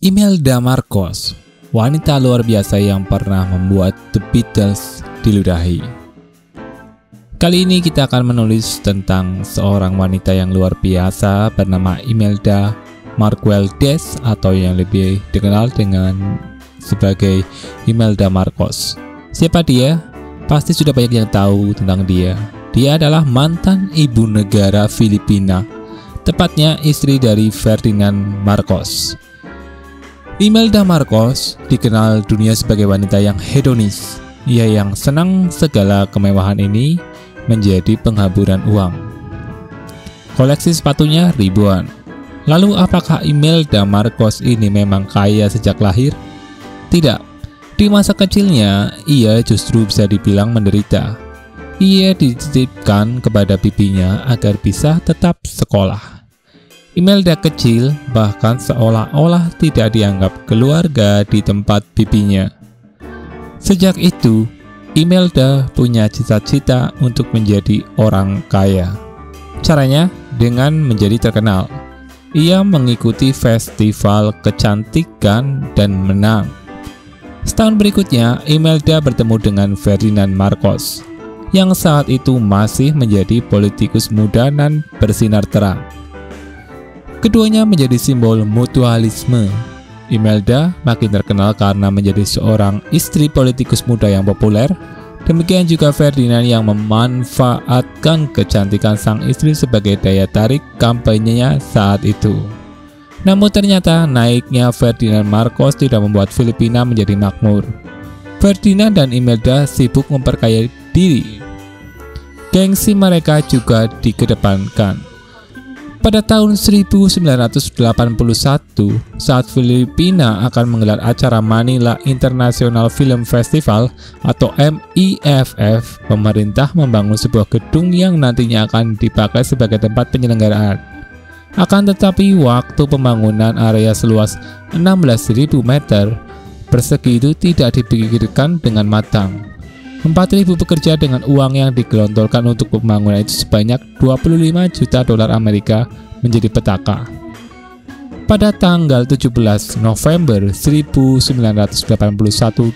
Imelda Marcos, wanita luar biasa yang pernah membuat The Beatles diludahi. Kali ini kita akan menulis tentang seorang wanita yang luar biasa bernama Imelda Margueldes atau yang lebih dikenal dengan sebagai Imelda Marcos. Siapa dia? Pasti sudah banyak yang tahu tentang dia. Dia adalah mantan ibu negara Filipina, tepatnya istri dari Ferdinand Marcos. Imelda Marcos dikenal dunia sebagai wanita yang hedonis. Ia yang senang segala kemewahan ini menjadi penghaburan uang. Koleksi sepatunya ribuan. Lalu apakah Imelda Marcos ini memang kaya sejak lahir? Tidak. Di masa kecilnya, ia justru bisa dibilang menderita. Ia dititipkan kepada bibinya agar bisa tetap sekolah. Imelda kecil bahkan seolah-olah tidak dianggap keluarga di tempat bibinya. Sejak itu, Imelda punya cita-cita untuk menjadi orang kaya. Caranya dengan menjadi terkenal. Ia mengikuti festival kecantikan dan menang. Setahun berikutnya, Imelda bertemu dengan Ferdinand Marcos, yang saat itu masih menjadi politikus muda dan bersinar terang. Keduanya menjadi simbol mutualisme. Imelda makin terkenal karena menjadi seorang istri politikus muda yang populer. Demikian juga Ferdinand yang memanfaatkan kecantikan sang istri sebagai daya tarik kampanyenya saat itu. Namun ternyata naiknya Ferdinand Marcos tidak membuat Filipina menjadi makmur. Ferdinand dan Imelda sibuk memperkaya diri. Gengsi mereka juga dikedepankan. Pada tahun 1981, saat Filipina akan menggelar acara Manila International Film Festival atau MIFF, pemerintah membangun sebuah gedung yang nantinya akan dipakai sebagai tempat penyelenggaraan. Akan tetapi, waktu pembangunan area seluas 16.000 meter persegi itu tidak dipikirkan dengan matang. 4.000 pekerja dengan uang yang digelontorkan untuk pembangunan itu sebanyak 25 juta dolar Amerika menjadi petaka. Pada tanggal 17 November 1981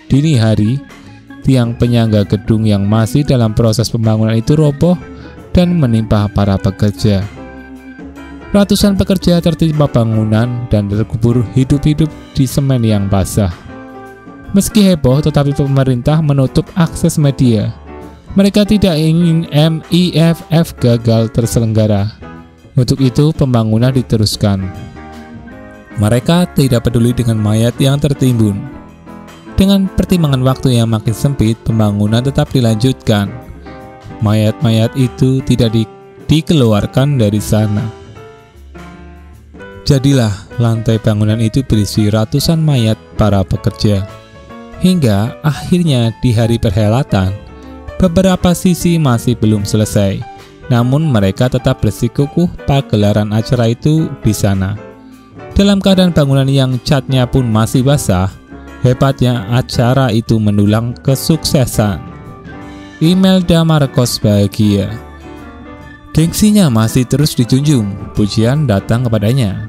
dini hari, tiang penyangga gedung yang masih dalam proses pembangunan itu roboh dan menimpa para pekerja. Ratusan pekerja tertimpa bangunan dan terkubur hidup-hidup di semen yang basah. Meski heboh, tetapi pemerintah menutup akses media. Mereka tidak ingin MIFF gagal terselenggara. Untuk itu, pembangunan diteruskan. Mereka tidak peduli dengan mayat yang tertimbun. Dengan pertimbangan waktu yang makin sempit, pembangunan tetap dilanjutkan. Mayat-mayat itu tidak dikeluarkan dari sana. Jadilah lantai bangunan itu berisi ratusan mayat para pekerja. Hingga akhirnya di hari perhelatan, beberapa sisi masih belum selesai. Namun mereka tetap bersikukuh pagelaran acara itu di sana. Dalam keadaan bangunan yang catnya pun masih basah, hebatnya acara itu mendulang kesuksesan. Imelda Marcos bahagia. Gengsinya masih terus dijunjung, pujian datang kepadanya.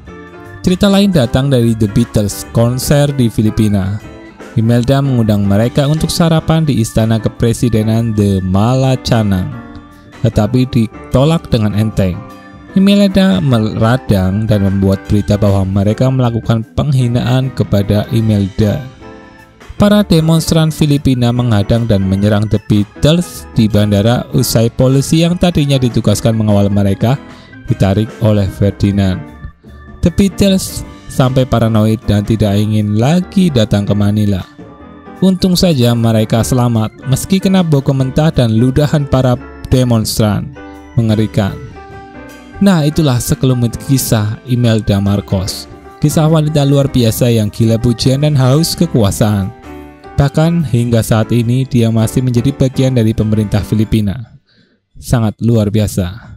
Cerita lain datang dari The Beatles konser di Filipina. Imelda mengundang mereka untuk sarapan di istana kepresidenan The Malacanang, tetapi ditolak dengan enteng. Imelda meradang dan membuat berita bahwa mereka melakukan penghinaan kepada Imelda. Para demonstran Filipina menghadang dan menyerang The Beatles di bandara usai polisi yang tadinya ditugaskan mengawal mereka ditarik oleh Ferdinand. The Beatles sampai paranoid dan tidak ingin lagi datang ke Manila. Untung saja mereka selamat meski kena boko mentah dan ludahan para demonstran. Mengerikan. Nah, itulah sekelumit kisah Imelda Marcos. Kisah wanita luar biasa yang gila pujian dan haus kekuasaan. Bahkan hingga saat ini dia masih menjadi bagian dari pemerintah Filipina. Sangat luar biasa.